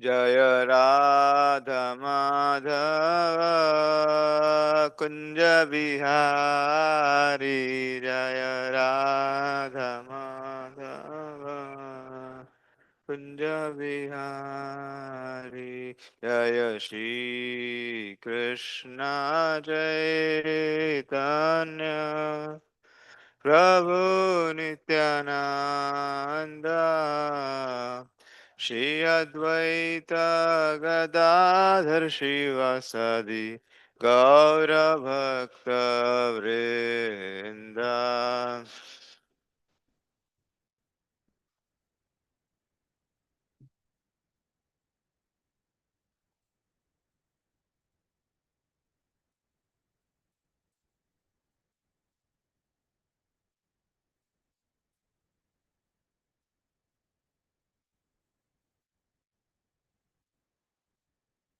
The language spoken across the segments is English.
जय राधा माधव कुंज बिहारी जय राधा माधव कुंज बिहारी जय श्री कृष्ण चैतन्य प्रभु नित्यानंद श्री अद्वैत गदाधर शिवासादि गौर भक्त वृंद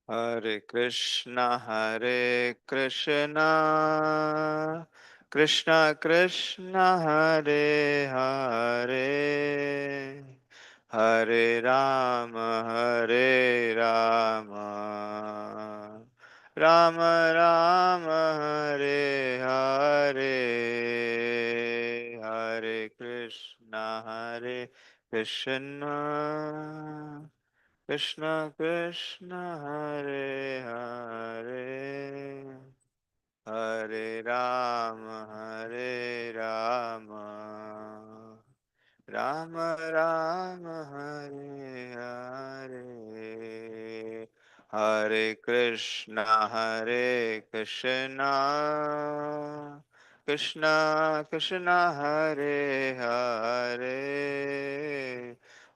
हरे कृष्णा कृष्णा कृष्णा हरे हरे हरे राम राम राम हरे हरे हरे कृष्णा कृष्ण कृष्ण हरे हरे हरे राम राम राम हरे हरे हरे कृष्णा कृष्ण कृष्ण हरे हरे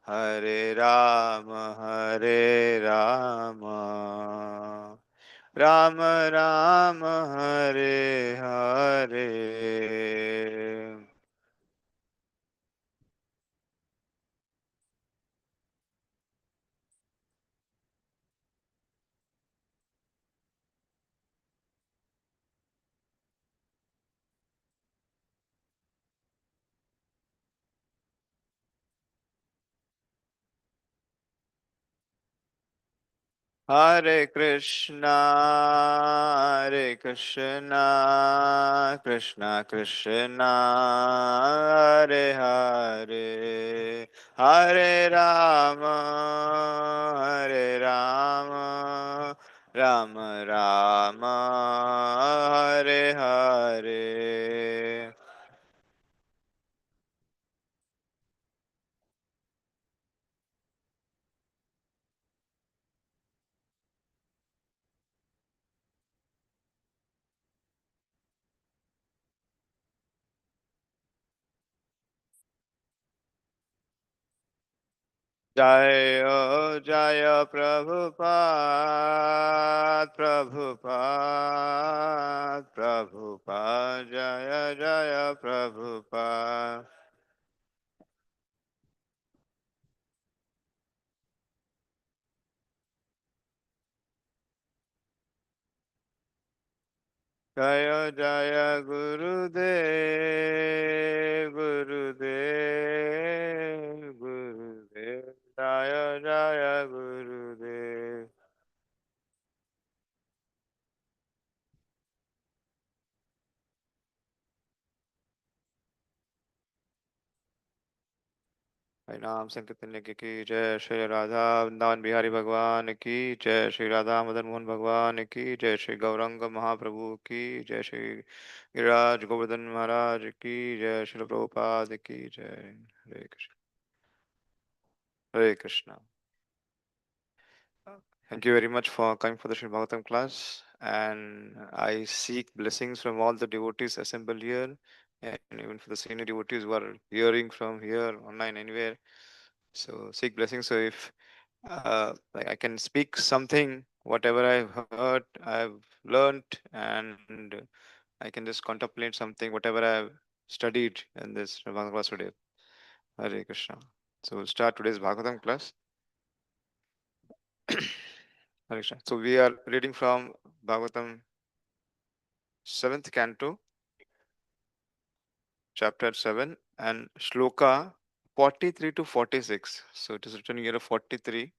हरे राम राम राम हरे हरे हरे कृष्णा कृष्णा कृष्णा हरे हरे हरे राम राम राम हरे हरे जय प्रभुपाद जय प्रभुपाद जय गुरुदेव जय गुरुदेव हरि नाम संकीर्तन की जय श्री राधा वृंदावन बिहारी भगवान की जय श्री राधा मदन मोहन भगवान की जय श्री गौरंग महाप्रभु की जय श्री गिरिराज गोवर्धन महाराज की जय श्री प्रभुपाद की जय हरे कृष्ण हरे Krishna Thank you very much for coming for the Srimad Bhagavatam class. And I seek blessings from all the devotees assembled here, and even for the senior devotees who are hearing from here, online, anywhere. So seek blessings. So if like I can speak something, whatever I've heard, I've learned, and I can just contemplate something, whatever I've studied in this Bhagavatam class today. Hare Krishna. So we'll start today's Bhagavatam class. Hare Krishna. So we are reading from Bhagavatam 7th canto, chapter 7, and shloka 43 to 46. So it is written here 43.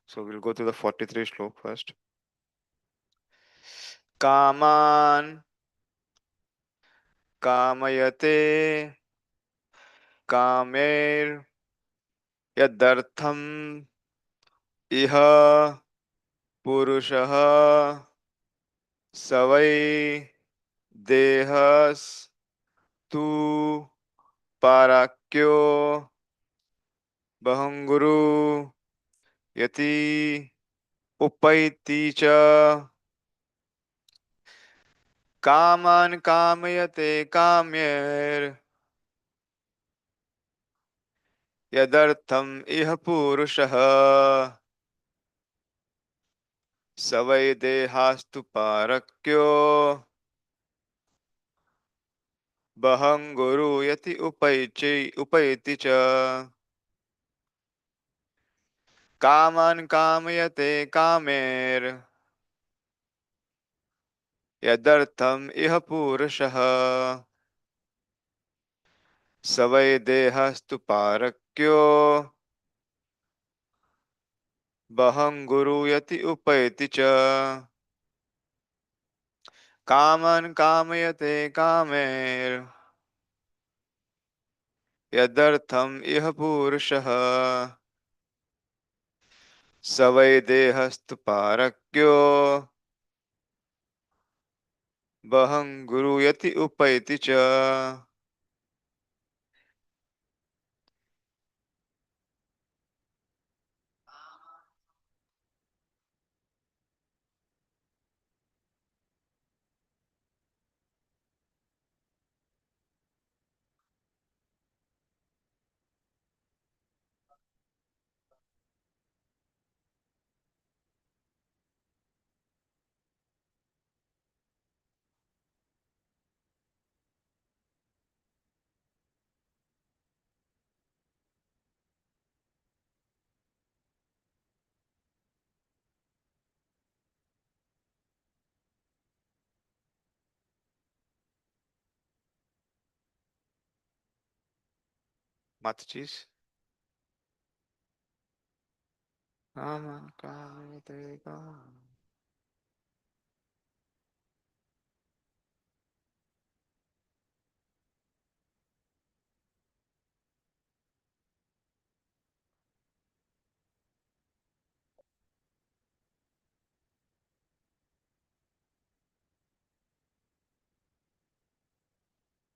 So we'll go to the 43 shlok first. Kaman kamayate kamer yadartham iha purushah savai dehas tu parakyo bahanguru yati upaiti cha kaman kamayate kamyer यदर्थम इह पुरुषः स वै देहास्तु पारक्यो बहं गुरुयति उपैति च common कामयते कामेर यदर्थम इह पुरुषः स वै देहस्तु पारक्यो बहं गुरुयति उपैति च common कामयते कामेर यदर्थम इह पुरुषः स वै देहस्तु पारक्यो बहं गुरुयति उपैति च. Mataji's.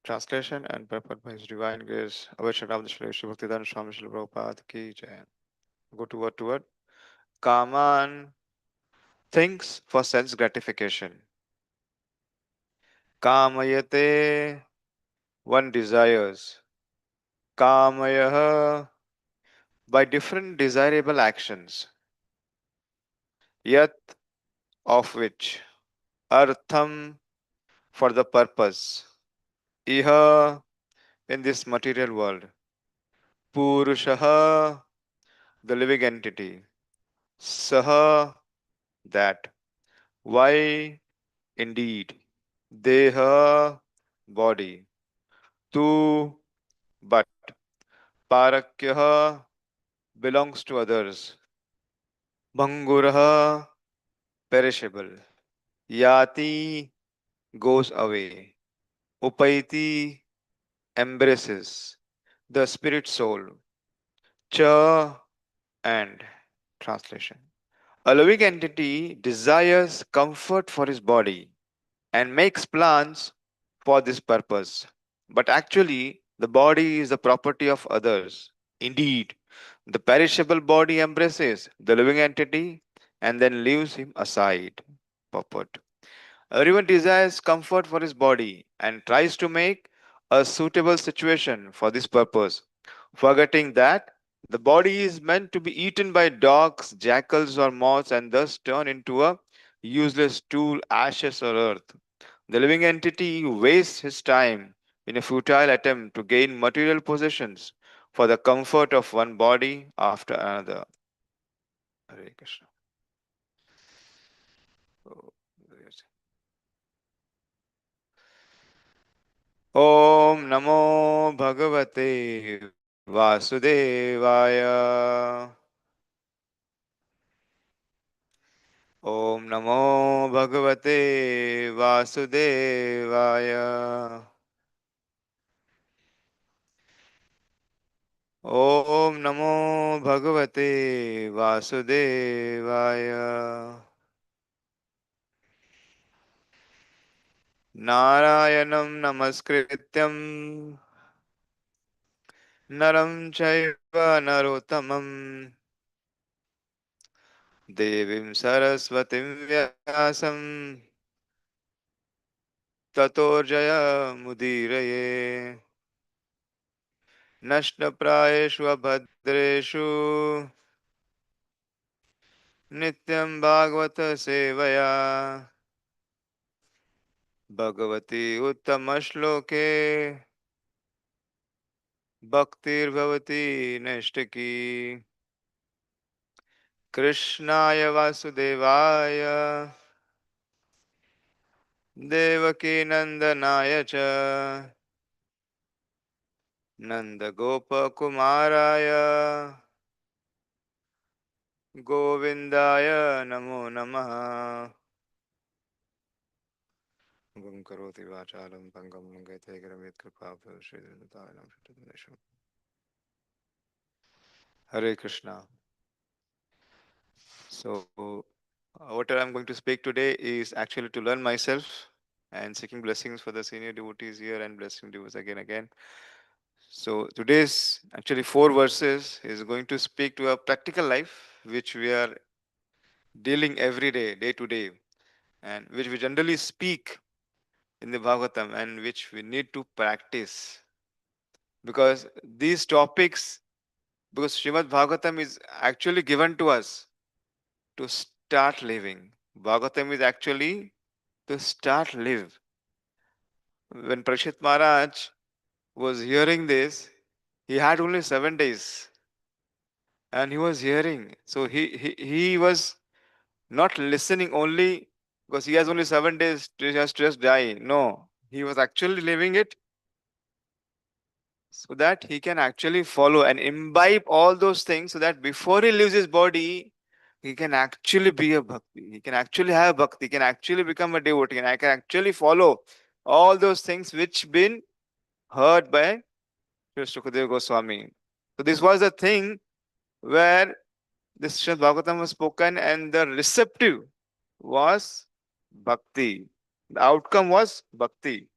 Translation and purport by His Divine Grace, Avacharabda Shri Bhaktivedanta Swami Srila Prabhupada Ki Jai. Go to word. Kaman, thinks for sense gratification. Kamayate, one desires. Kamayah, by different desirable actions. Yat, of which. Artham, for the purpose. Iha, in this material world. Purushaha, the living entity. Saha, that. Why, indeed. Deha, body. Tu, but. Parakyaha, belongs to others. Bhanguraha, perishable. Yati, goes away. Upaiti, embraces. The spirit soul. Cha, and. Translation. A living entity desires comfort for his body and makes plans for this purpose. But actually, the body is the property of others. Indeed, the perishable body embraces the living entity and then leaves him aside. Purport. Everyone desires comfort for his body and tries to make a suitable situation for this purpose, forgetting that the body is meant to be eaten by dogs, jackals, or moths and thus turn into a useless tool, ashes, or earth. The living entity wastes his time in a futile attempt to gain material possessions for the comfort of one body after another. Hare Krishna. Oh, yes. Om Namo Bhagavate Vasudevaya. Om Namo Bhagavate Vasudevaya. Om Namo Bhagavate Vasudevaya. Narayanam Namaskrityam Naram Chaiva Narottamam Devim Saraswatim Vyasam Tatorjaya Mudiraye Nashnaprayeshu Abhadreshu Nityam Bhagavata Sevaya Bhagavati Uttamashloke Bhaktir Bhavati Nashtaki Krishnaya Vasudevaya Devaki Nandanaya Cha Nanda Gopa Kumaraya Govindaya Namo Namaha Gum Karoti Vachalam Pangam Langate Gramit Kripa Shri Dhanam Shri Hare Krishna. So, what I'm going to speak today is actually to learn myself and seeking blessings for the senior devotees here and blessing devotees again. So, today's actually 4 verses is going to speak to a practical life which we are dealing every day, day to day, and which we generally speak in the Bhagavatam and which we need to practice. Because these topics, because Srimad Bhagavatam is actually given to us to start living. Bhagavatam is actually to start live. When Parikshit Maharaj was hearing this, he had only 7 days and he was hearing. So he was not listening only because he has only 7 days to just die. No, he was actually living it so that he can actually follow and imbibe all those things so that before he leaves his body, he can actually be a bhakti. He can actually have bhakti. He can actually become a devotee. And I can actually follow all those things which been heard by Sri Sukadeva Goswami. So this was the thing where this Srimad Bhagavatam was spoken and the receptive was bhakti. The outcome was bhakti.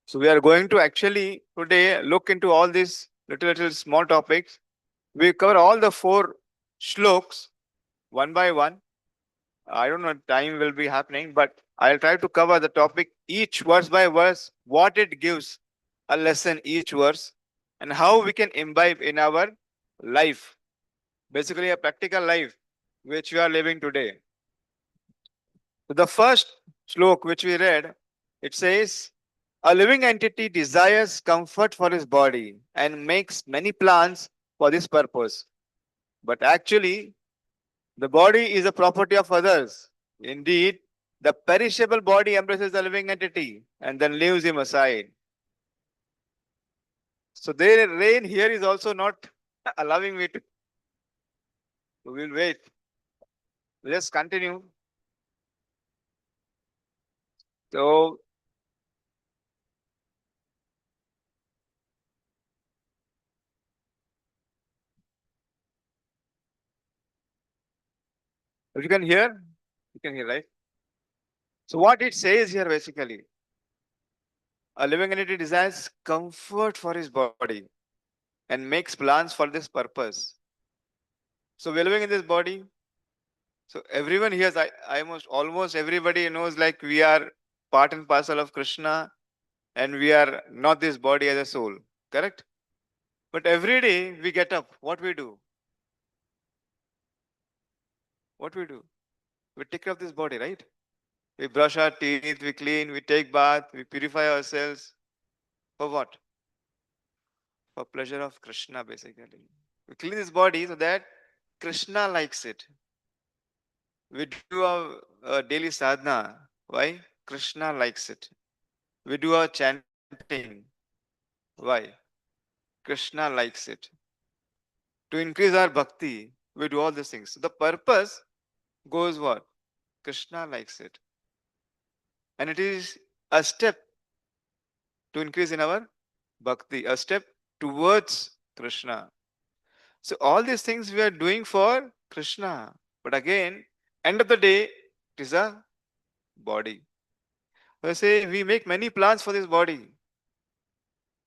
So we are going to actually today look into all these little small topics. We cover all the 4 shloks one by one. I don't know time will be happening, but I'll try to cover the topic each verse by verse, what it gives a lesson each verse, and how we can imbibe in our life. Basically, a practical life which we are living today. So the first shlok which we read, it says, a living entity desires comfort for his body and makes many plans for this purpose. But actually, the body is a property of others. Indeed, the perishable body embraces the living entity and then leaves him aside. So the rain here is also not allowing me to. We'll wait. Let's continue. So if you can hear, right? So what it says here basically, a living entity desires comfort for his body and makes plans for this purpose. So we're living in this body. So everyone here, I almost everybody knows like we are part and parcel of Krishna and we are not this body as a soul. Correct? But every day we get up. What we do? What we do? We take care of this body, right? We brush our teeth, we clean, we take bath, we purify ourselves. For what? For pleasure of Krishna, basically. We clean this body so that Krishna likes it. We do our daily sadhana. Why? Krishna likes it. We do our chanting. Why? Krishna likes it. To increase our bhakti, we do all these things. So the purpose goes what? Krishna likes it. And it is a step to increase in our bhakti, a step towards Krishna. So all these things we are doing for Krishna. But again, end of the day, it is a body. I say we make many plans for this body.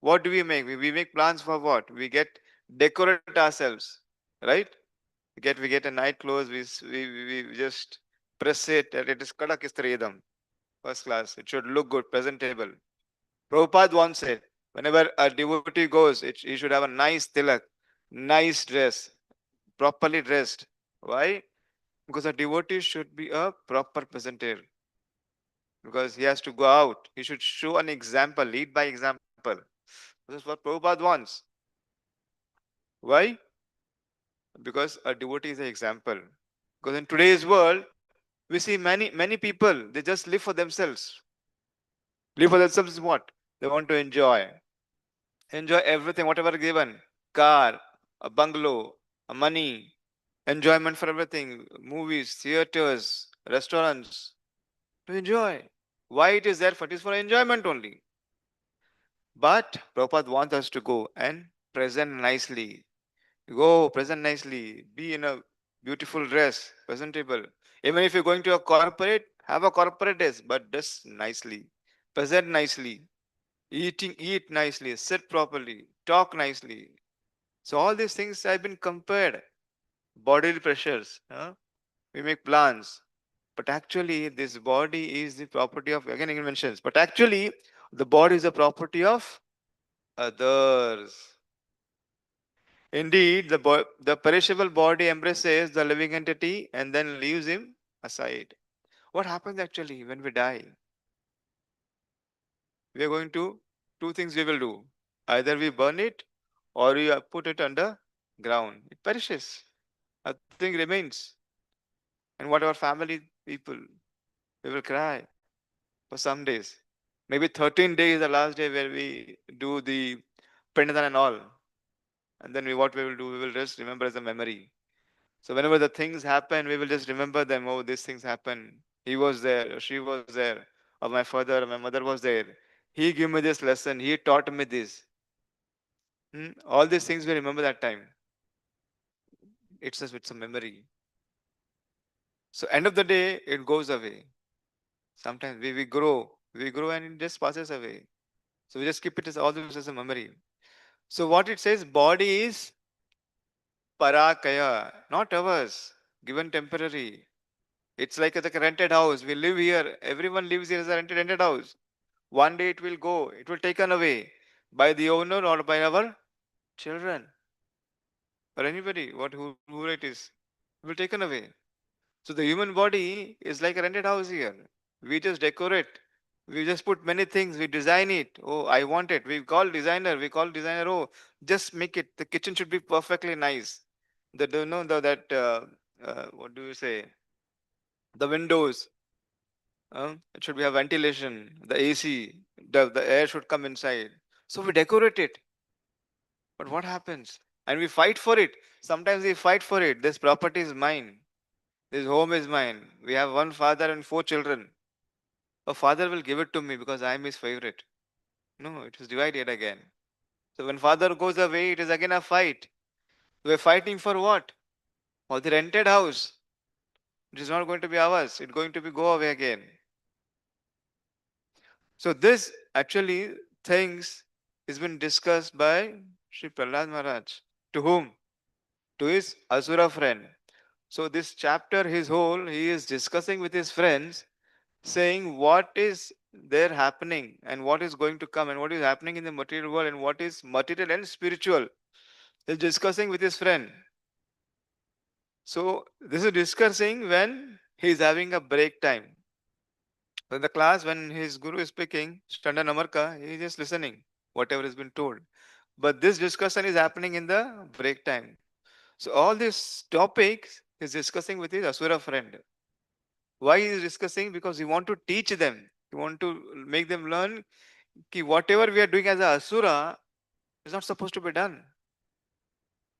What do we make? We make plans for what? We get decorate ourselves, right? We get a night clothes. We just press it and it is kadak istridam, first class. It should look good, presentable. Prabhupada once said, whenever a devotee goes, he should have a nice tilak, nice dress, properly dressed. Why? Because a devotee should be a proper presenter. Because he has to go out. He should show an example, lead by example. This is what Prabhupada wants. Why? Because a devotee is an example. Because in today's world, we see many people, they just live for themselves. Live for themselves is what? They want to enjoy. Enjoy everything, whatever given. Car, a bungalow, a money, enjoyment for everything. Movies, theaters, restaurants. To enjoy. Why it is there? For it is for enjoyment only. But Prabhupada wants us to go and present nicely. Go present nicely. Be in a beautiful dress, presentable. Even if you're going to a corporate, have a corporate dress, but dress nicely. Present nicely. Eat nicely. Sit properly. Talk nicely. So all these things have been compared. Bodily pressures. We make plans. But actually, this body is the property of, again, it mentions, but actually, the body is the property of others. Indeed, the perishable body embraces the living entity and then leaves him aside. What happens actually when we die? We are going to, two things we will do. Either we burn it or we put it under ground. It perishes. Nothing remains. And what our family people, we will cry for some days. Maybe 13 days is the last day where we do the Pranidhan and all. And then what we will do, we will just remember as a memory. So whenever the things happen, we will just remember them. Oh, these things happen. He was there, or she was there, or my father, or my mother was there. He gave me this lesson. He taught me this. All these things we remember that time. It's a memory. So end of the day, it goes away. Sometimes we grow and it just passes away. So we just keep it as all this as a memory. So what it says, body is parakaya, not ours, given temporary. It's like a rented house. We live here. Everyone lives here as a rented house. One day it will go. It will taken away by the owner or by our children or anybody. Who it is, it will taken away. So the human body is like a rented house here. We just decorate. We just put many things. We design it. Oh, I want it. We call designer. We call designer. Oh, just make it. The kitchen should be perfectly nice. The no the that what do you say? The windows. It should be a ventilation. The AC. The air should come inside. So we decorate it. But what happens? And we fight for it. Sometimes we fight for it. This property is mine. This home is mine. We have one father and four children. A father will give it to me because I am his favorite. No, it is divided again. So when father goes away, it is again a fight. We're fighting for what? For the rented house. It is not going to be ours. It's going to be go away again. So this actually things has been discussed by Sri Prahlad Maharaj. To whom? To his Asura friend. So this chapter, his whole, he is discussing with his friends, saying what is there happening and what is going to come and what is happening in the material world and what is material and spiritual. He's discussing with his friend. So this is discussing when he is having a break time. So in the class, when his guru is speaking, Standa Namarka, he is just listening, whatever has been told. But this discussion is happening in the break time. So all these topics he's discussing with his Asura friend. Why he is discussing? Because he want to teach them. He want to make them learn that whatever we are doing as a Asura is not supposed to be done.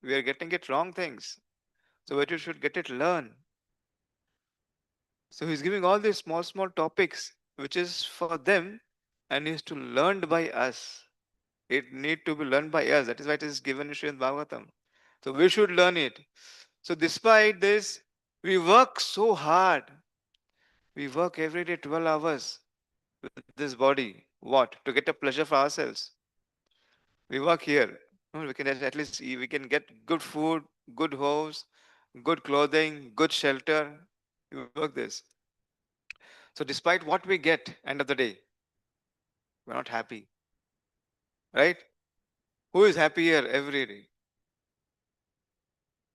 We are getting it wrong things. So what you should get it learn. So he's giving all these small, small topics which is for them and is to learned by us. It need to be learned by us. That is why it is given in Srimad Bhagavatam. So we should learn it. So despite this, we work so hard. We work every day 12 hours with this body. What? To get a pleasure for ourselves. We work here. No, we can at least we can get good food, good house, good clothing, good shelter. We work this. So despite what we get, end of the day, we're not happy. Right? Who is happy here every day?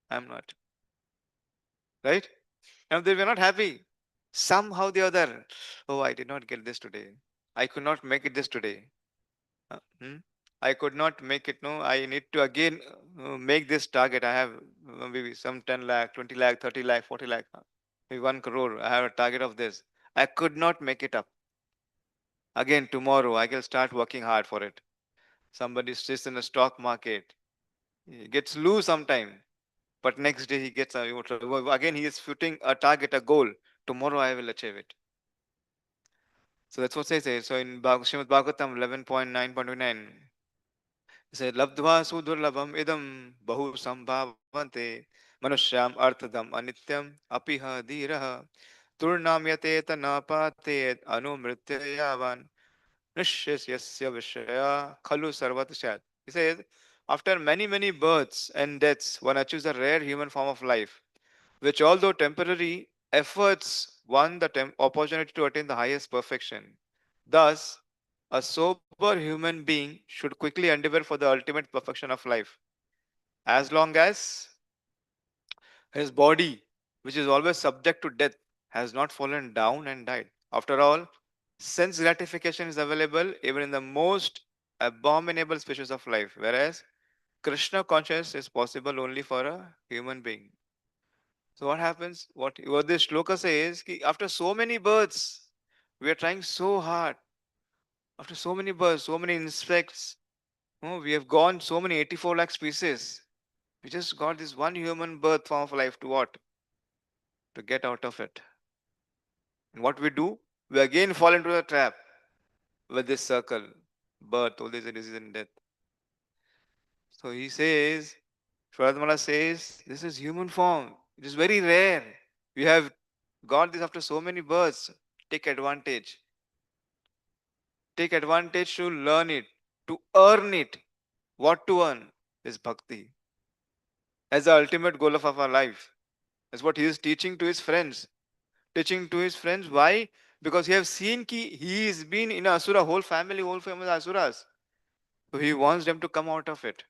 I'm not. Right? And they were not happy. Somehow the other. Oh, I did not get this today. I could not make it this today. Hmm? I could not make it. No, I need to again make this target. I have maybe some 10 lakh, 20 lakh, 30 lakh, 40 lakh, maybe 1 crore. I have a target of this. I could not make it up. Again, tomorrow, I will start working hard for it. Somebody sits in the stock market. He gets lose sometime. But next day he gets again he is putting a target, a goal. Tomorrow I will achieve it. So that's what says it. So in Srimad Bhagavatam 11.9.9, it says, Labdva sudurlabham idam bahu sambhavante manusyam arthadam anityam apiha dhiraha turnamyate tanapate anumrityayavan nishyasya vishaya khalu sarvatashat. He says, after many, many births and deaths, one achieves a rare human form of life which, although temporary, efforts one the opportunity to attain the highest perfection. Thus, a sober human being should quickly endeavor for the ultimate perfection of life, as long as his body, which is always subject to death, has not fallen down and died. After all, sense gratification is available even in the most abominable species of life, whereas Krishna consciousness is possible only for a human being. So what happens? What this shloka says, ki after so many births, we are trying so hard. After so many births, so many insects, we have gone so many 84 lakh species. We just got this one human birth form of life to what? To get out of it. And what we do? We again fall into the trap with this circle. Birth, old age, disease, and death. So he says, Shradmala says, this is human form. It is very rare. We have got this after so many births. Take advantage. Take advantage to learn it, to earn it. What to earn is bhakti as the ultimate goal of our life. That's what he is teaching to his friends. Teaching to his friends. Why? Because he has seen ki he is been in asura, whole family asuras. So he wants them to come out of it.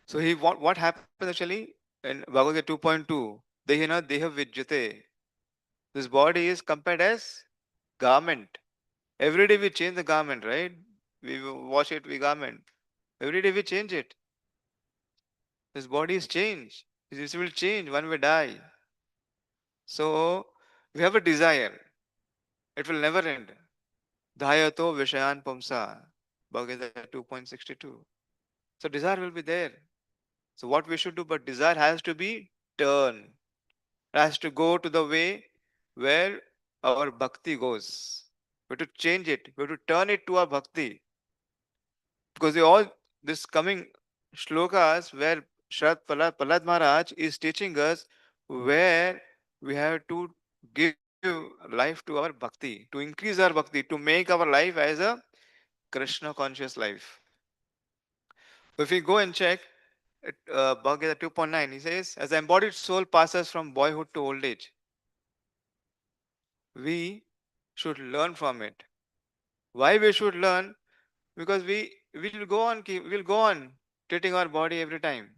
So what happens actually in Bhagavad Gita 2.2? Dehina deha vidyate. This body is compared as garment. Every day we change the garment, right? We wash it, we garment. Every day we change it. His body is changed. This will change when we die. So we have a desire. It will never end. Dhayato Vishayan Pumsa. Bhagavad Gita 2.62. So desire will be there. So what we should do, but desire has to be turned. It has to go to the way where our bhakti goes. We have to change it. We have to turn it to our bhakti. Because they all this coming shlokas where Prahlad Maharaj is teaching us where we have to give life to our bhakti, to increase our bhakti, to make our life as a Krishna conscious life. So if we go and check Bhagavad Gita 2.9, he says, as the embodied soul passes from boyhood to old age, we should learn from it. Why we should learn? Because we will go on we'll go on treating our body every time.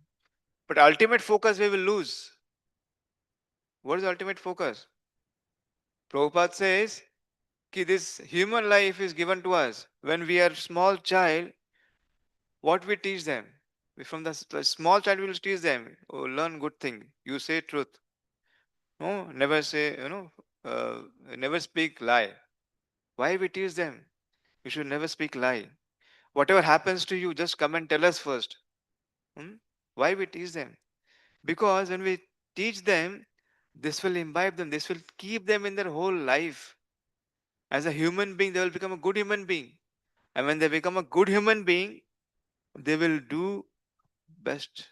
But ultimate focus we will lose. What is the ultimate focus? Prabhupada says कि this human life is given to us. When we are small child, what we teach them? From the small child we will teach them, oh, learn good thing. You say truth. No, never say, never speak lie. Why we teach them? You should never speak lie. Whatever happens to you, just come and tell us first. Hmm? Why we teach them? Because when we teach them, This will imbibe them, this will keep them in their whole life. As a human being, they will become a good human being. And when they become a good human being, they will do best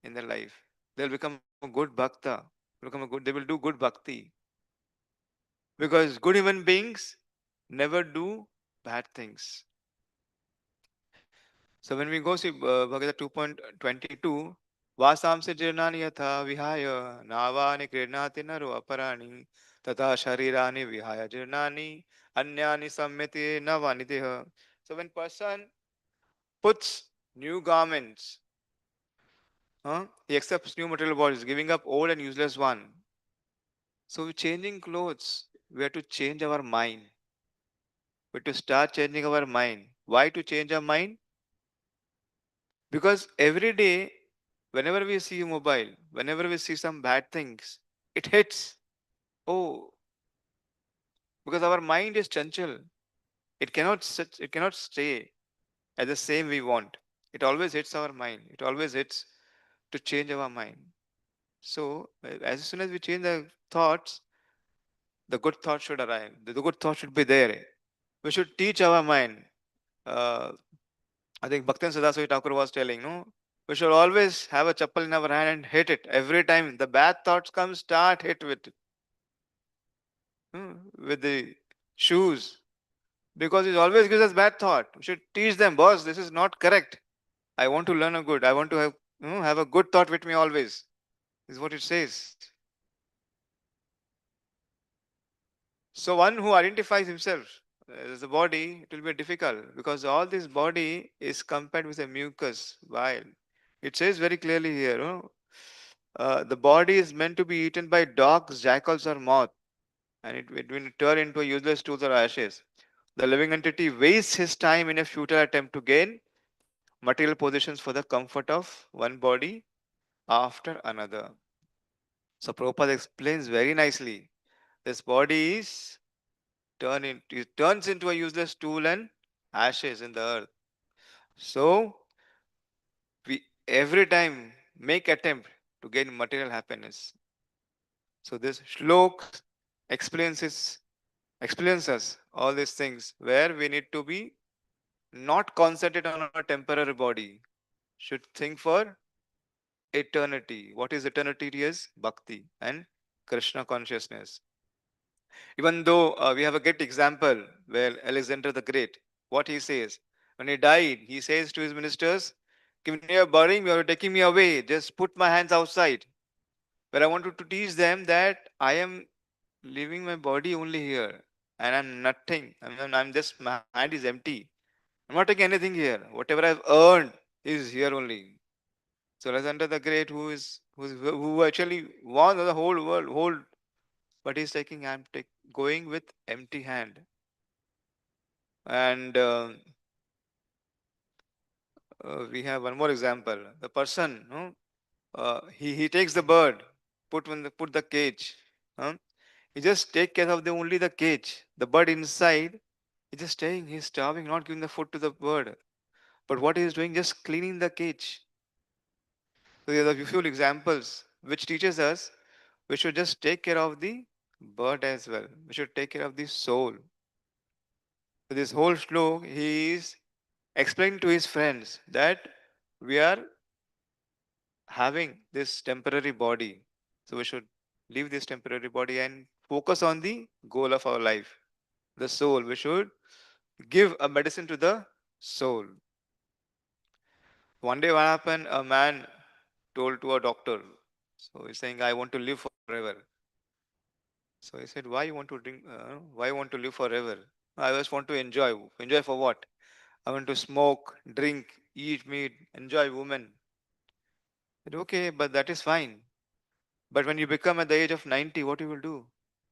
in their life. They'll become a good bhakta. They will do good bhakti. Because good human beings never do bad things. So when we go see Bhagavad 2.22, Vasam se jirnani yatha vihaya navani krirnati naro aparani tata sharirani vihaya jirnani anyani sammiti navani deha. So when person puts new garments, he accepts new material bodies, giving up old and useless one. So we're changing clothes. We have to change our mind. We have to start changing our mind. Why to change our mind? Because every day, whenever we see mobile, whenever we see some bad things, it hits. Oh, because our mind is chanchal. It cannot sit, it cannot stay at the same we want. It always hits our mind. It always hits to change our mind. So as soon as we change the thoughts, the good thought should arrive. The good thought should be there. We should teach our mind. Uh, I think Bhakti Sadaswami Thakur was telling, no, we should always have a chappal in our hand and hit it every time the bad thoughts come. Start hit with it, with the shoes, because it always gives us bad thought. We should teach them, boss, this is not correct. I want to learn a good. I want to have a good thought with me always. Is what it says. So one who identifies himself as a body, it will be difficult because all this body is compared with a mucus bile. It says very clearly here, the body is meant to be eaten by dogs, jackals, or moth, and it will turn into a useless tools or ashes. The living entity wastes his time in a futile attempt to gain material positions for the comfort of one body after another. So Prabhupada explains very nicely. This body is it turns into a useless tool and ashes in the earth. So we every time make attempt to gain material happiness. So this shlok explains explains us all these things where we need to be not concentrate on our temporary body. Should think for eternity. What is eternity? It is bhakti and Krishna consciousness. Even though we have a great example where Alexander the Great, what he says, when he died, he says to his ministers, when you are burying me or taking me away, just put my hands outside. Where I wanted to teach them that I am leaving my body only here and I'm nothing. I'm just, my hand is empty. I'm not taking anything here. Whatever I've earned is here only. So Alexander the Great, who actually won the whole world, but he's taking, going with empty hand. And we have one more example. The person, no, he takes the bird, put the cage. Huh? He just take care of the only the cage. The bird inside, he's just staying. He's starving, not giving the food to the bird. But what he is doing, just cleaning the cage. So there are a few examples which teaches us we should just take care of the bird as well. We should take care of the soul. So this whole shlok, he is explaining to his friends that we are having this temporary body. So we should leave this temporary body and focus on the goal of our life, the soul. We should give a medicine to the soul. One day, what happened? A man told to a doctor, so he's saying, I want to live forever. So he said, why you want to drink? Why you want to live forever? I just want to enjoy. Enjoy for what? I want to smoke, drink, eat meat, enjoy women. I said, okay, but that is fine. But when you become at the age of 90, what you will do?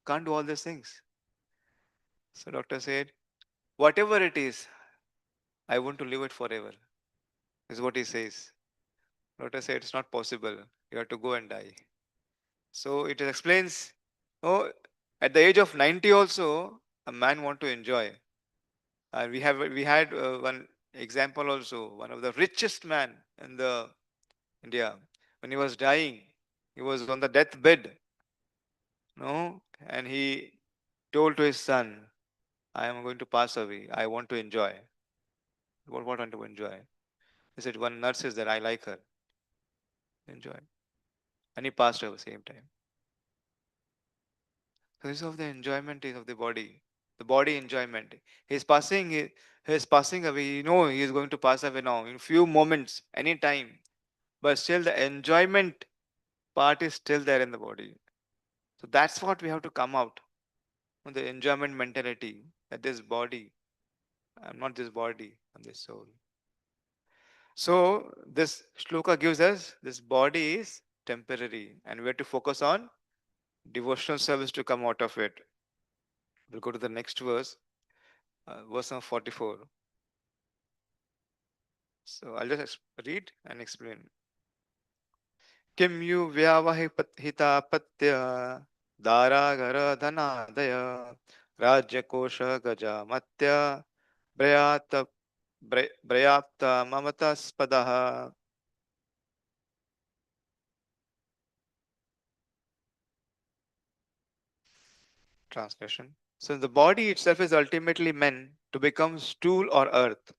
Can't do all these things. So doctor said, whatever it is, I want to live it forever. Is what he says. Doctor said it's not possible. You have to go and die. So it explains, oh, at the age of 90 also, a man want to enjoy. And we had one example also, one of the richest man in the India. When he was dying, he was on the deathbed. No, and he told to his son, I am going to pass away. I want to enjoy. What want to enjoy? He said, one nurse is there. I like her. Enjoy. And he passed away at the same time. So this is of the enjoyment is of the body. The body enjoyment. He's passing. He's passing away. You know he is going to pass away now in few moments, any time. But still, the enjoyment part is still there in the body. So that's what we have to come out. The enjoyment mentality that this body, I'm not this body, I'm this soul. So this shloka gives us this body is temporary and we have to focus on devotional service to come out of it. We'll go to the next verse, verse number 44. So I'll just read and explain. Kim yu vyavahitapatya daraghara dhanadaya rajyakosha gajamatya prayata prayapta mamataspadaha. Translation. Since the body itself is ultimately meant to become stool or earth,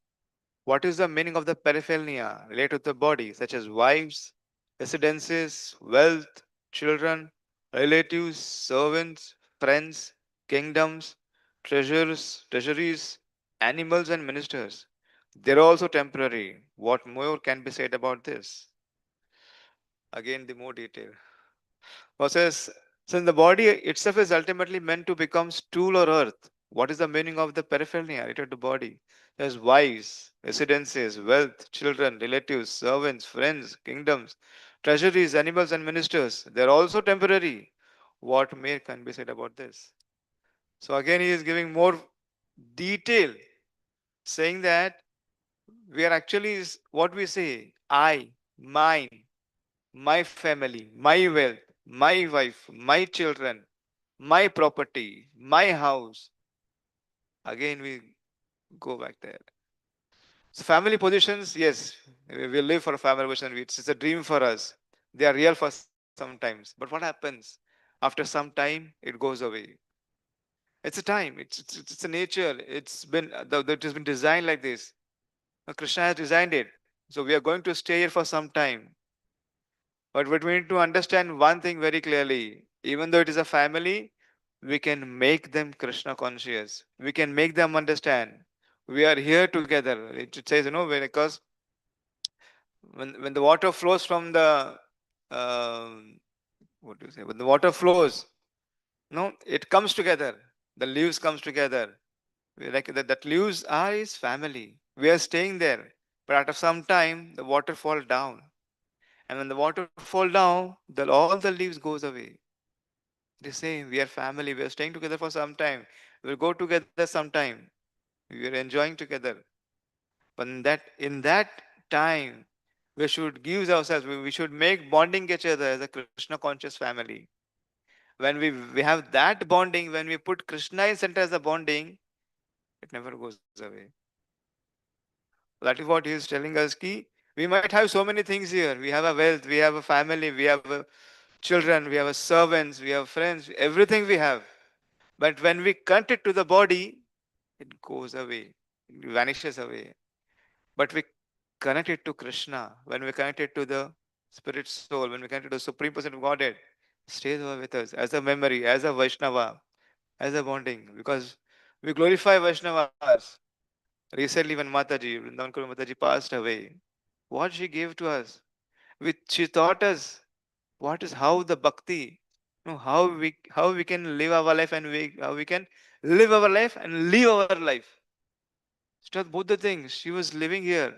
what is the meaning of the paraphernalia related to the body, such as wives, residences, wealth, children, relatives, servants, friends, kingdoms, treasuries, animals, and ministers? They are also temporary. What more can be said about this? Again, the more detail. Versus, since the body itself is ultimately meant to become stool or earth, what is the meaning of the paraphernalia related to body? There's wives, residences, wealth, children, relatives, servants, friends, kingdoms, treasuries, animals, and ministers. They're also temporary. What more can be said about this? So again, he is giving more detail, saying that we are actually what we say, I, mine, my family, my wealth, my wife, my children, my property, my house. Again, we go back there. So, family positions, yes, we live for a family position. It's a dream for us. They are real for sometimes. But what happens? After some time, it goes away. It's a time. It's a nature. It has been designed like this. Krishna has designed it. So we are going to stay here for some time. But we need to understand one thing very clearly. Even though it is a family, we can make them Krishna conscious. We can make them understand. We are here together. It says, because when the water flows from the, um what do you say? When the water flows, no, it comes together. The leaves comes together. That leaves are his family. We are staying there. But after some time, the water fall down. And when the water fall down, all the leaves goes away. The same, we are family. We are staying together for some time. We'll go together sometime. We are enjoying together. But in that time, we should give ourselves. We should make bonding each other as a Krishna conscious family. When we have that bonding, when we put Krishna in center as a bonding, it never goes away. That is what he is telling us. Ki we might have so many things here. We have a wealth. We have a family. We have children. We have a servants. We have friends. Everything we have. But when we connect it to the body, it goes away, it vanishes away. But we connect it to Krishna, when we connect it to the spirit soul, when we connect it to the Supreme Person of Godhead, stays over with us as a memory, as a Vaishnava, as a bonding. Because we glorify Vaishnavas. Recently, when Mataji, Vrindavan Kuru Mataji passed away, what she gave to us, she taught us what is how the bhakti, how we can live our life and how we can live our life and live our life. She taught both the things. She was living here.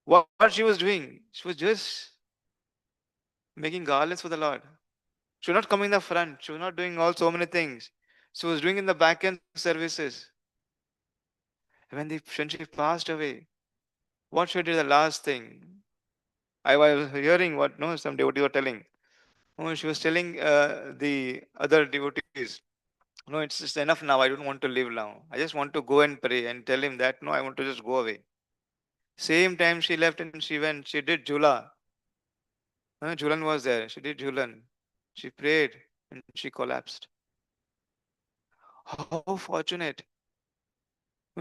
What she was doing? She was just making garlands for the Lord. She was not coming in the front. She was not doing all so many things. She was doing in the back end services. When she passed away, what she did the last thing? I was hearing what no some devotees were telling. Oh, she was telling the other devotees, no, it's just enough now. I don't want to live now. I just want to go and pray and tell him that no, I want to just go away. Same time she left and she went. She did Jula. Jhulan was there. She did Jhulan. She prayed. and she collapsed. How fortunate.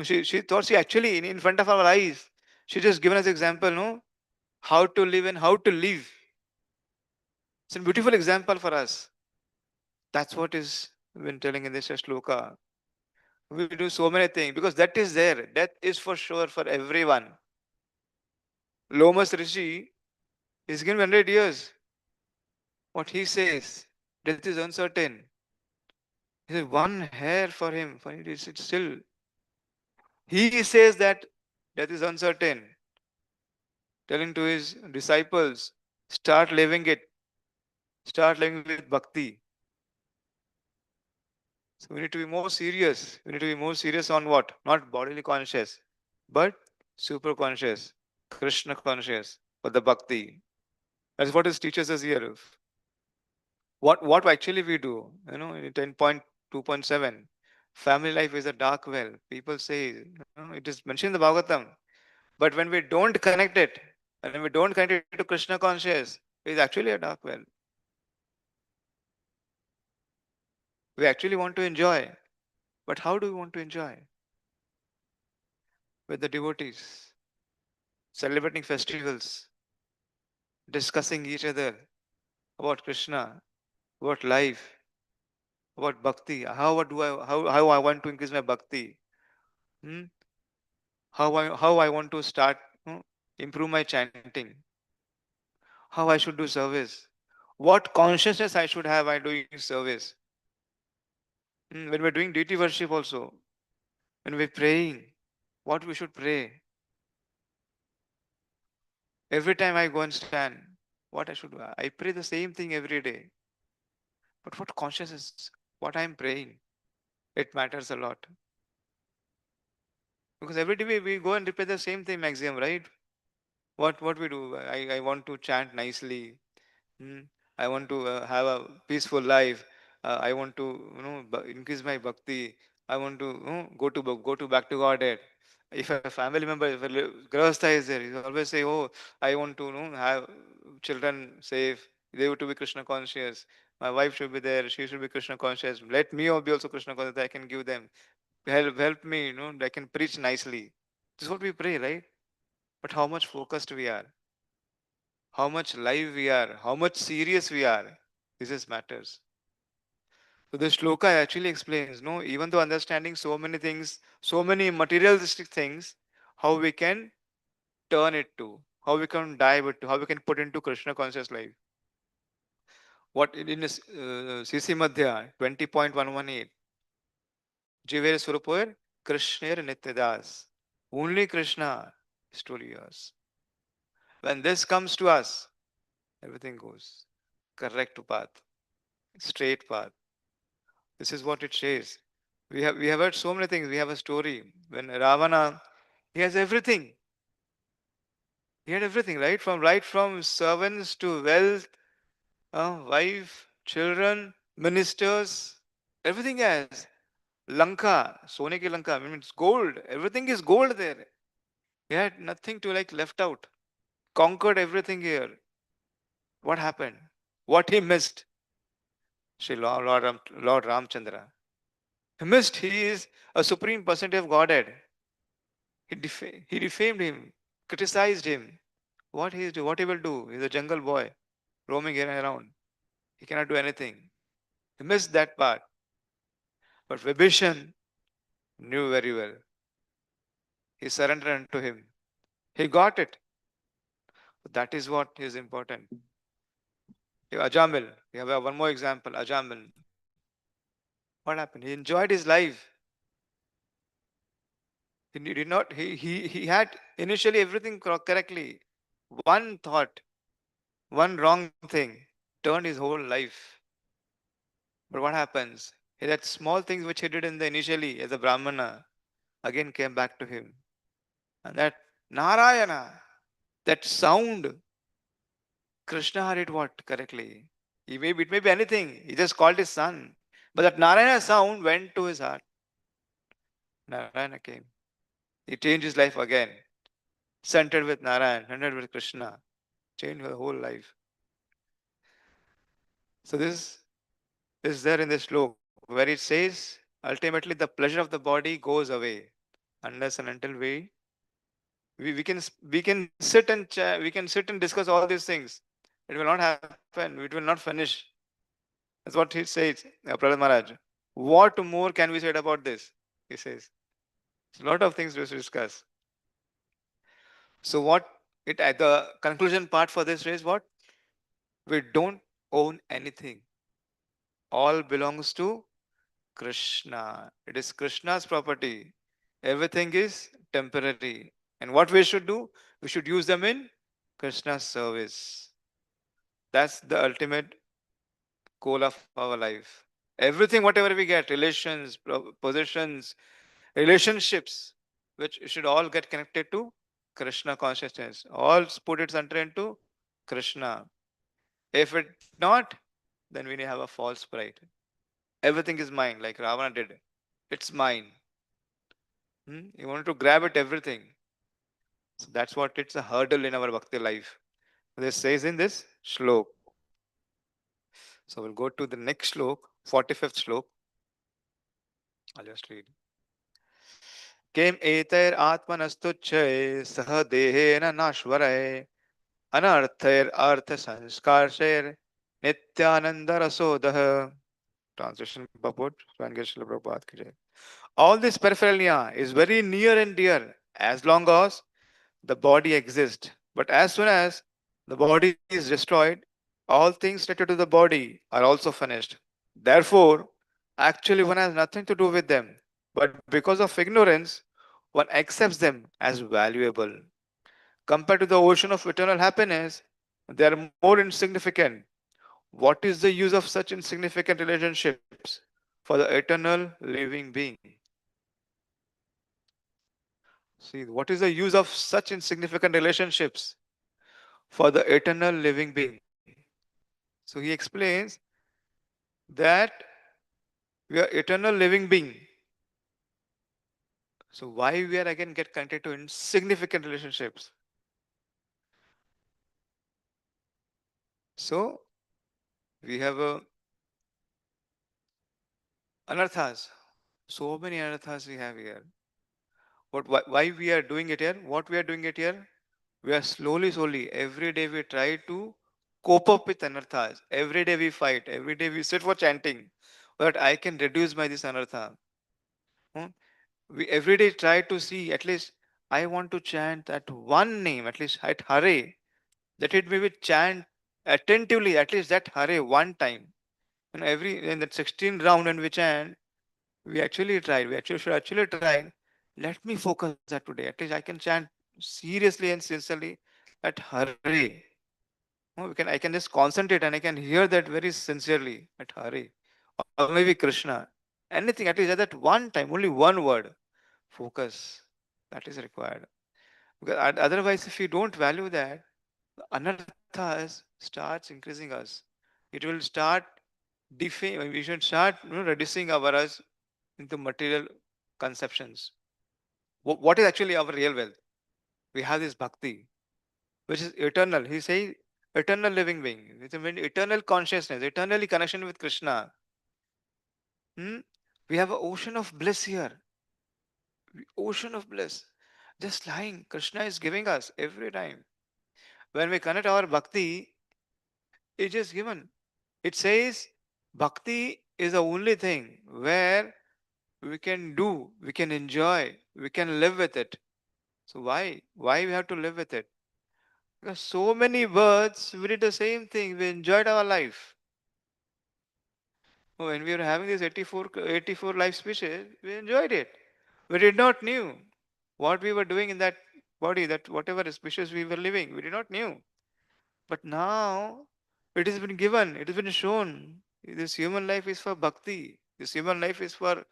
She thought she actually in front of our eyes. She just given us example, no? How to live and how to live. It's a beautiful example for us. That's what is been telling in this shloka. We do so many things because that is there. Death is for sure for everyone. Lomas Rishi is given 100 years. What he says, death is uncertain. He says one hair for him, for it is it's still. He says that death is uncertain, telling to his disciples, start living it, start living with bhakti. So we need to be more serious. We need to be more serious on what? Not bodily conscious, but super conscious, Krishna conscious, for the bhakti. That's what his teaches us here. What actually we do? You know, in 10.2.7, family life is a dark well. People say, it is mentioned in the Bhagavatam. But when we don't connect it, and when we don't connect it to Krishna conscious, it is actually a dark well. We actually want to enjoy. But how do we want to enjoy? With the devotees, celebrating festivals, discussing each other about Krishna, about life, about bhakti. How I want to increase my bhakti. Hmm? How I want to start, improve my chanting. How I should do service. What consciousness I should have while doing service. When we're doing deity worship also, when we're praying, what we should pray. Every time I go and stand, what I should do. I pray the same thing every day. But what consciousness, what I'm praying, it matters a lot. Because every day we go and repeat the same thing maximum, right? What we do, I want to chant nicely. Hmm. I want to have a peaceful life. I want to increase my bhakti. I want to go to back to Godhead. If a family member, if a grahastha is there, he always say, "Oh, I want to have children safe. They have to be Krishna conscious. My wife should be there. She should be Krishna conscious. Let me be also Krishna conscious. I can give them help me. I can preach nicely." This is what we pray, right? But how much focused we are, how much live we are, how much serious we are. This is matters. So the shloka actually explains, no, even though understanding so many things, so many materialistic things, how we can turn it to, how we can dive it to, how we can put into Krishna conscious life. What in this CC Madhya 20.118, Jivere Surupoer, Krishner Nityadas. Only Krishna is truly yours. When this comes to us, everything goes correct path, straight path. This is what it says. We have heard so many things. We have a story when Ravana, he has everything. He had everything, right from servants to wealth, wife, children, ministers, everything has. Lanka, Sone ki Lanka, I mean it's gold. Everything is gold there. He had nothing to like left out. Conquered everything here. What happened? What he missed? Sri Lord Ramchandra. He missed. He is a supreme personality of Godhead. He defamed him, criticized him. What he will do? He's a jungle boy roaming here and around. He cannot do anything. He missed that part. But Vibhishan knew very well. He surrendered unto him. He got it. That is what is important. Ajamil, we have one more example. Ajamil. What happened? He enjoyed his life. He did not. He had initially everything correctly. One thought, one wrong thing, turned his whole life. But what happens? That small things which he did in the initially as a Brahmana again came back to him. And that Narayana, that sound, Krishna heard it what correctly? It may be anything. He just called his son. But that Narayana sound went to his heart. Narayana came. He changed his life again. Centered with Narayan, centered with Krishna. Changed her whole life. So this is there in this slok where it says, ultimately the pleasure of the body goes away unless and until we can sit and we can sit and discuss all these things. It will not happen. It will not finish. That's what he says, Prahlad Maharaj. What more can we say about this? He says. There's a lot of things to discuss. So what it at the conclusion part for this is what? We don't own anything. All belongs to Krishna. It is Krishna's property. Everything is temporary. And what we should do? We should use them in Krishna's service. That's the ultimate goal of our life. Everything, whatever we get, relations, positions, relationships, which should all get connected to Krishna consciousness. All put its center into Krishna. If it not, then we have a false pride. Everything is mine, like Ravana did. It's mine. You wanted to grab it, everything. So that's what it's a hurdle in our bhakti life. This says in this shlok. So we'll go to the next shlok, 45th shlok. I'll just read. Kem eter atmanastuchya sah dehena nashvaraya anarthair artha sanskarsher nityananda rasodah. Translation purport. Srila Prabhupada ki jai. All this paraphernalia is very near and dear as long as the body exists. But as soon as the body is destroyed, all things related to the body are also finished. Therefore, actually, one has nothing to do with them. But because of ignorance, one accepts them as valuable. Compared to the ocean of eternal happiness, they are more insignificant. What is the use of such insignificant relationships for the eternal living being? See, what is the use of such insignificant relationships for the eternal living being? So he explains that we are eternal living being. So why we are again get connected to insignificant relationships? So we have anarthas. So many anarthas we have here. Why we are doing it here? What we are doing it here? We are slowly, every day we try to cope up with anarthas. Every day we fight. Every day we sit for chanting, that I can reduce my this anartha. Hmm? We every day try to see at least I want to chant that one name, at least at Hare, that it may be chant attentively, at least that Hare one time. Every in that 16 round when we chant, we actually tried. We actually should actually try. Let me focus that today. At least I can chant seriously and sincerely that Hare. I can just concentrate and I can hear that very sincerely at Hare. Or maybe Krishna. Anything, at least at that one time, only one word. Focus. That is required. Because otherwise, if you don't value that, anarthas starts increasing us. It will start defame. We should start reducing our us into material conceptions. What is actually our real wealth? We have this bhakti, which is eternal. He says eternal living being. It's an eternal consciousness, eternally connection with Krishna. Hmm? We have an ocean of bliss here. Ocean of bliss. Just lying. Krishna is giving us every time. When we connect our bhakti, it is given. It says bhakti is the only thing where we can do, we can enjoy, we can live with it. So why? Why we have to live with it? Because so many birds, we did the same thing. We enjoyed our life. When we were having this 84 life species, we enjoyed it. We did not knew what we were doing in that body, that whatever species we were living, we did not knew. But now it has been given, it has been shown. This human life is for bhakti. This human life is for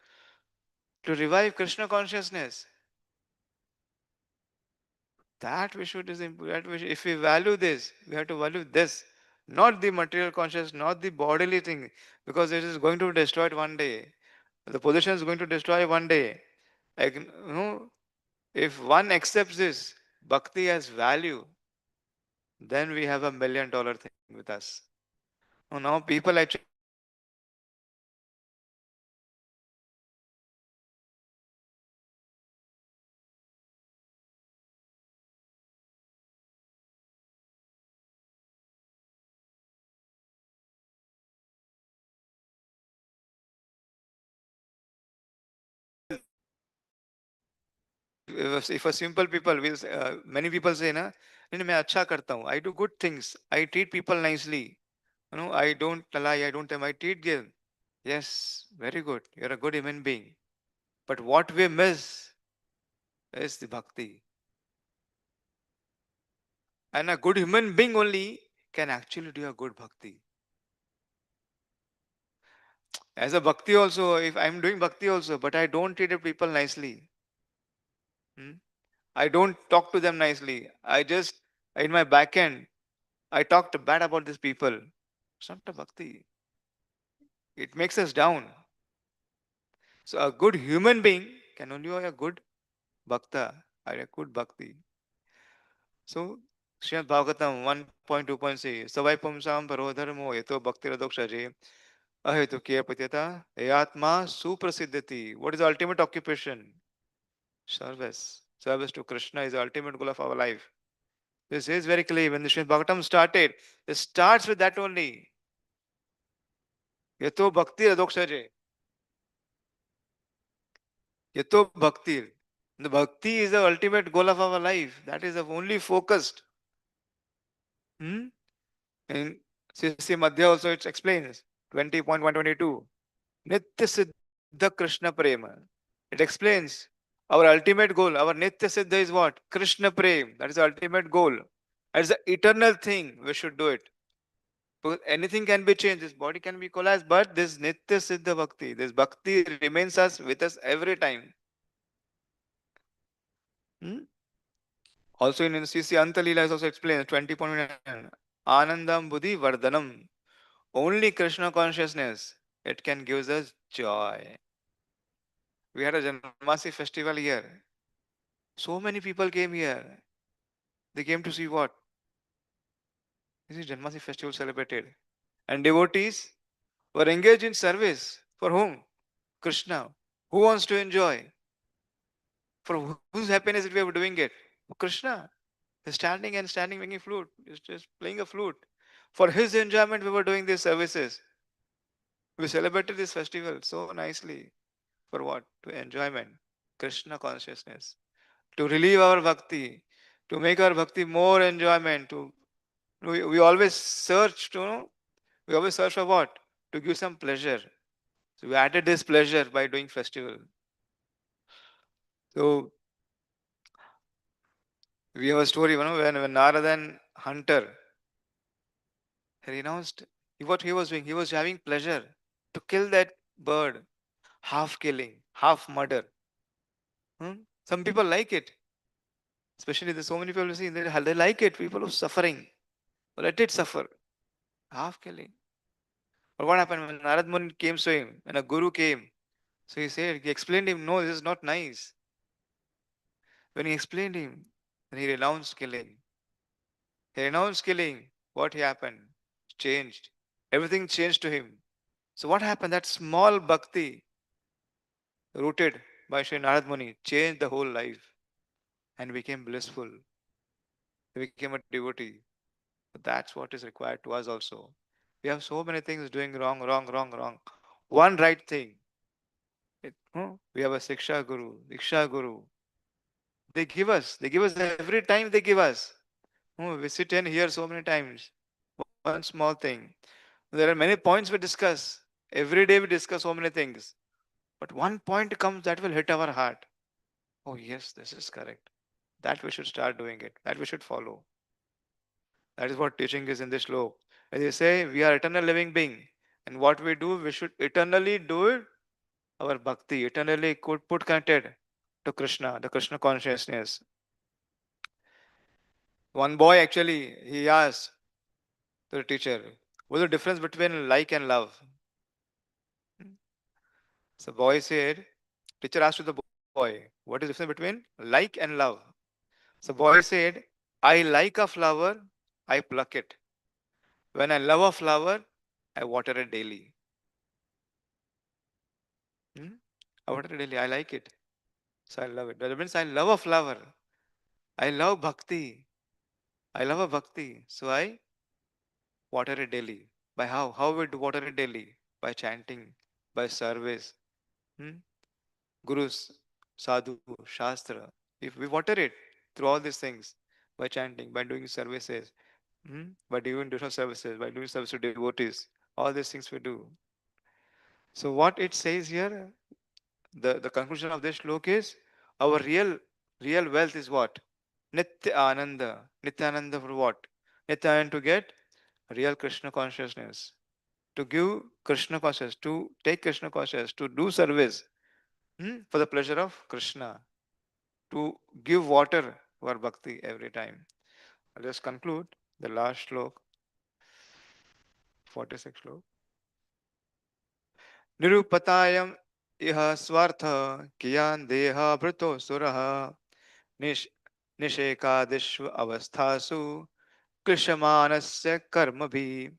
to revive Krishna consciousness. That we should is important. If we value this, we have to value this, not the material conscious, not the bodily thing, because it is going to be destroyed one day. The position is going to destroy one day. Like, if one accepts this bhakti as value, then we have $1 million thing with us. Now people actually if a simple people will many people say na, नहीं मैं अच्छा करता हूँ, I do good things, I treat people nicely, I don't lie, I don't tell, I treat them. Yes, very good, you're a good human being. But what we miss is the bhakti. And a good human being only can actually do a good bhakti. As a bhakti also, if I'm doing bhakti also, but I don't treat the people nicely, hmm, I don't talk to them nicely. I just, in my back end, I talked bad about these people. It's not a bhakti. It makes us down. So a good human being can only have a good bhakta, or a good bhakti. So Srimad Bhagavatam 1.2 says, Savai pumsam paro dharmo yato bhakti radokshare ahetu kiya patyata yatma suprasiddhati. What is the ultimate occupation? Service. Service to Krishna is the ultimate goal of our life. This is very clear. When the Srimad Bhagavatam started, it starts with that only. Yato bhakti radokshare. Yato bhakti. The bhakti is the ultimate goal of our life. That is the only focused. Hmm? In CC Madhya also it explains 20.122. Nitya Siddha Krishna Prema. It explains our ultimate goal. Our Nitya Siddha is what? Krishna Prem. That is the ultimate goal. That is the eternal thing. We should do it. Because anything can be changed. This body can be collapsed, but this Nitya Siddha Bhakti, this Bhakti remains us with us every time. Hmm? Also in CC Antalila is also explained 20.9. Anandam Buddhi Vardhanam. Only Krishna consciousness. It can give us joy. We had a Janmasi festival here. So many people came here. They came to see what? This is Janmasi festival celebrated. And devotees were engaged in service. For whom? Krishna. Who wants to enjoy? For whose happiness we are doing it? For Krishna. He's standing and standing making flute. He's just playing a flute. For his enjoyment, we were doing these services. We celebrated this festival so nicely. For what? To enjoyment. Krishna consciousness. To relieve our bhakti. To make our bhakti more enjoyment. We always search to know. We always search for what? To give some pleasure. So we added this pleasure by doing festival. So we have a story, when Narada and Hunter renounced, what he was doing, he was having pleasure to kill that bird, half killing, half murder. Some people like it, especially there's so many people see they like it. People are suffering, let it suffer, half killing. But what happened when Narad Muni came to him, when a guru came? So he explained him, no, this is not nice. When he explained him, then he renounced killing. He renounced killing. What happened? Changed. Everything changed to him. So what happened? That small bhakti rooted by Sri Narad Muni changed the whole life and became blissful. He became a devotee. So that's what is required to us also. We have so many things doing wrong, wrong, wrong, wrong. One right thing. We have a Siksha Guru, Diksha Guru. They give us every time they give us. We sit and hear so many times. One small thing. There are many points we discuss. Every day we discuss so many things. But one point comes that will hit our heart. Oh, yes, this is correct. That we should start doing it. That we should follow. That is what teaching is in this slope. As they say, we are eternal living being. And what we do, we should eternally do it. Our bhakti, eternally could put connected to Krishna, the Krishna consciousness. One boy actually, he asked to the teacher, what's the difference between like and love? So boy said, teacher asked to the boy, what is the difference between like and love? So boy said, I like a flower, I pluck it. When I love a flower, I water it daily. Hmm? I water it daily. I like it. So I love it. That means I love a flower. I love bhakti. I love a bhakti. So I water it daily. By how? How we do water it daily? By chanting, by service. Hmm? Gurus, sadhu, shastra. If we water it through all these things, by chanting, by doing services, by doing devotional services, by doing service to devotees, all these things we do. So what it says here, the conclusion of this shlok is our real wealth is what? Nitya Ananda. Nitya Ananda for what? Nitya Ananda to get real Krishna consciousness. To give Krishna consciousness, to take Krishna consciousness, to do service for the pleasure of Krishna, to give water for bhakti every time. I'll just conclude the last shlok, 46 shlok. Nirupatayam iha swartha kiyan deha brito suraha nish nishekadishva avasthasu krishamanasya karmabhi.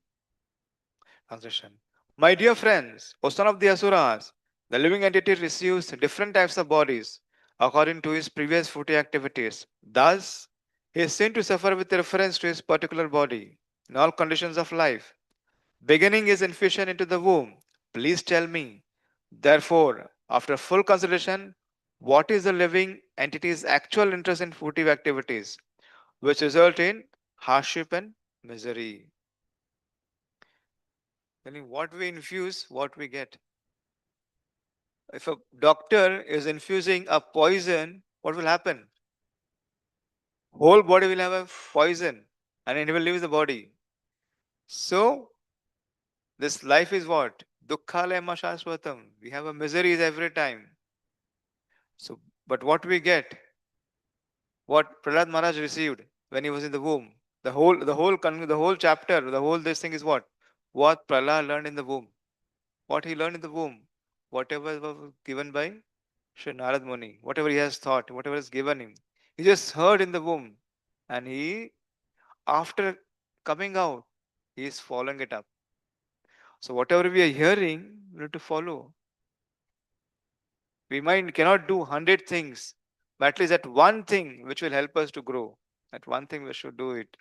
Translation. My dear friends, O son of the Asuras, the living entity receives different types of bodies according to his previous 40 activities. Thus, he is seen to suffer with reference to his particular body in all conditions of life. Beginning his infusion into the womb, please tell me, therefore, after full consideration, what is the living entity's actual interest in fruitive activities, which result in hardship and misery? Meaning, what we infuse, what we get. If a doctor is infusing a poison, what will happen? Whole body will have a poison and it will leave the body. So, this life is what? Dukkhalaya shashvatam. We have a miseries every time. So, but what we get, what Prahlad Maharaj received when he was in the womb, the whole chapter, the whole this thing is what? What Prahlad learned in the womb. What he learned in the womb. Whatever was given by Sri Narad Muni, whatever he has thought, whatever is given him, he just heard in the womb, and he, after coming out, he is following it up. So whatever we are hearing, we need to follow. We might cannot do 100 things, but at least that one thing which will help us to grow. That one thing we should do it.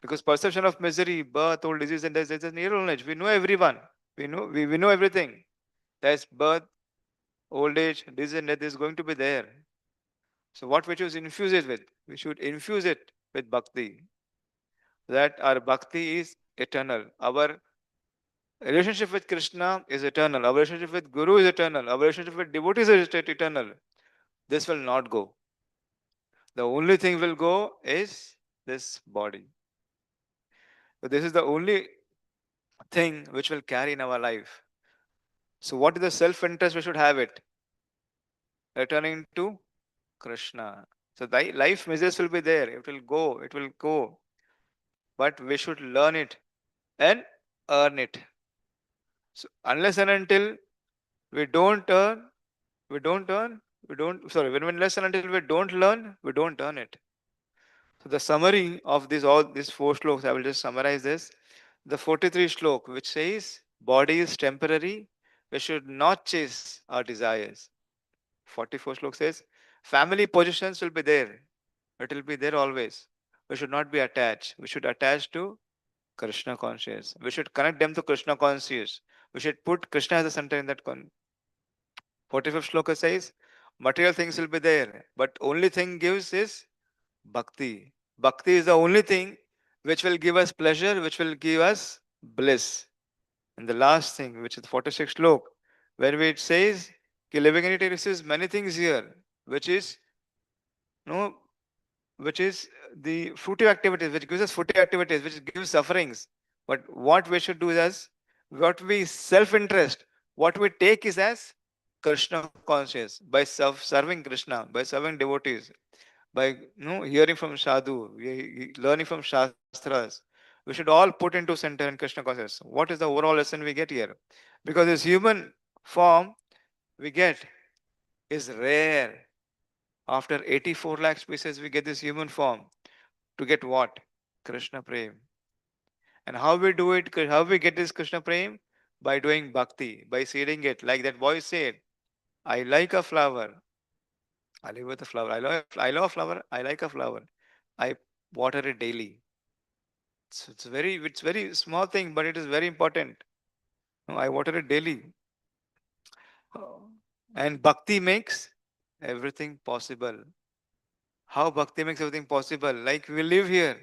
Because perception of misery, birth, old disease, and death, there's a near knowledge. We know everyone. We know everything. There's birth, old age, disease, and death is going to be there. So what we should infuse it with? We should infuse it with bhakti. That our bhakti is eternal. Our relationship with Krishna is eternal. Our relationship with Guru is eternal. Our relationship with devotees is eternal. This will not go. The only thing will go is this body. So this is the only thing which will carry in our life. So what is the self-interest we should have it? Returning to Krishna. So thy life measures will be there. It will go. It will go. But we should learn it and earn it. So unless and until we don't earn, we don't earn, we don't sorry, when unless and until we don't learn, we don't earn it. So the summary of all these four shlokas, I will just summarize this. The 43 shlok, which says body is temporary, we should not chase our desires. 44 shlok says family positions will be there. It will be there always. We should not be attached. We should attach to Krishna conscious. We should connect them to Krishna conscious. We should put Krishna as the center in that 45th shloka says, material things will be there, but only thing gives is bhakti. Bhakti is the only thing which will give us pleasure, which will give us bliss. And the last thing, which is 46th slok, where it says, कि living entity receives many things here, which is no, which is the fruitive activities, which gives us fruitive activities, which gives sufferings. But what we should do is as what we self-interest, what we take is as Krishna conscious by serving Krishna, by serving devotees, by hearing from sadhu, learning from shastras. We should all put into center in Krishna consciousness. What is the overall lesson we get here? Because this human form we get is rare. After 84 lakh species, we get this human form. To get what? Krishna Prem. And how we do it, how we get this Krishna Prem? By doing bhakti, by seeding it. Like that boy said, I like a flower. I live with a flower. I love a flower. I like a flower. I water it daily. It's very small thing, but it is very important. No, I water it daily. Oh. And bhakti makes everything possible. How bhakti makes everything possible. Like we live here.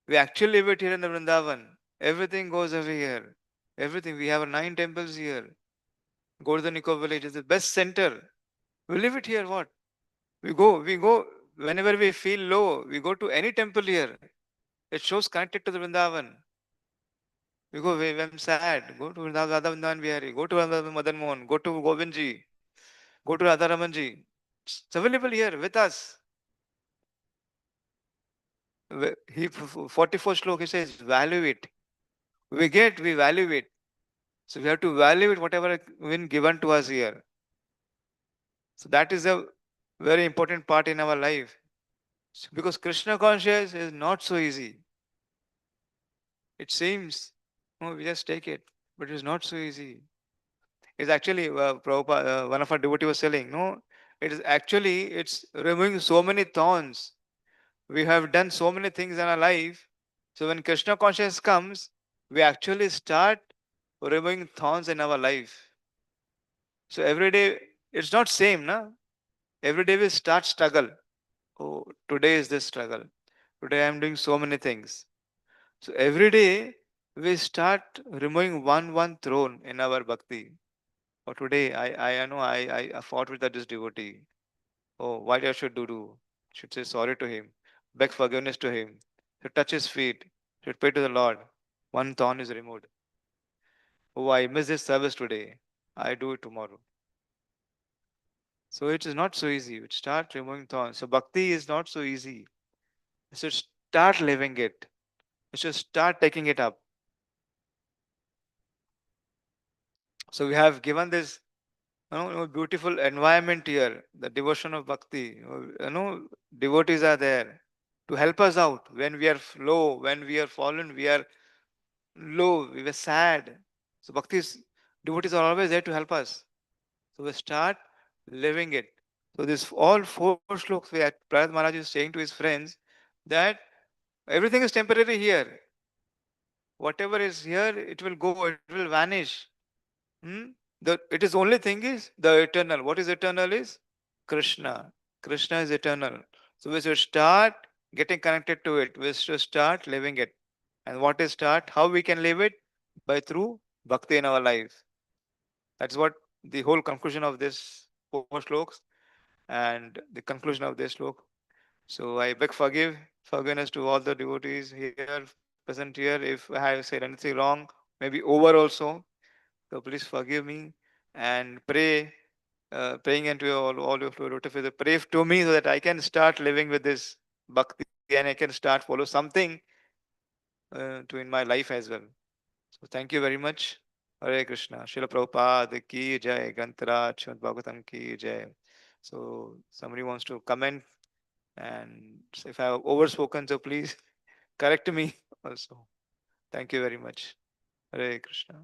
We actually live it here in the Vrindavan. Everything goes over here. Everything. We have 9 temples here. Go to the Nico village. It's the best center. We live it here. What? We go whenever we feel low. We go to any temple here. It shows connected to the Vrindavan. We go when I'm sad. Go to Radha Vrindavan Vihari. Go to Madan Mohan. Go to Govindji. Go to Radha Ramanji. It's available here with us. He 44 slok. He says value it. We value it. So we have to value it whatever been given to us here. So that is a very important part in our life. Because Krishna conscious is not so easy. It seems, oh, we just take it, but it's not so easy. It's actually Prabhupada, one of our devotees was telling, no, it is actually it's removing so many thorns. We have done so many things in our life. So when Krishna consciousness comes, we actually start removing thorns in our life. So every day it's not same, na? Every day we start struggle. Oh, today is this struggle. Today I am doing so many things. So every day we start removing one throne in our bhakti. Oh, today I know I fought with this devotee. Oh, what I should do? Should say sorry to him, beg forgiveness to him, should touch his feet, should pray to the Lord. One thorn is removed. Oh, I missed this service today. I do it tomorrow. So it is not so easy. You start removing thorns. So bhakti is not so easy. You should start living it. You should start taking it up. So we have given this beautiful environment here, the devotion of bhakti. Devotees are there to help us out when we are low, when we are fallen, we are low, we were sad. So devotees are always there to help us. So we start living it. So this all four shloks where Prahlad Maharaj is saying to his friends that everything is temporary here. Whatever is here, it will go, it will vanish. Hmm? It is only thing is the eternal. What is eternal is Krishna. Krishna is eternal. So we should start getting connected to it. We should start living it. And what is start? How we can live it? By through bhakti in our life. That's what the whole conclusion of this four sloks and the conclusion of this slok. So I beg forgiveness to all the devotees here present here if I have said anything wrong, maybe over also. So please forgive me and praying into all your Lord of Faith. Pray to me so that I can start living with this bhakti and I can start follow something to in my life as well. So thank you very much. Hare Krishna. Srila Prabhupada ki jai. Gantara Srimad Bhagavatam ki jai. So somebody wants to comment and if I have overspoken, so please correct me also. Thank you very much. Hare Krishna.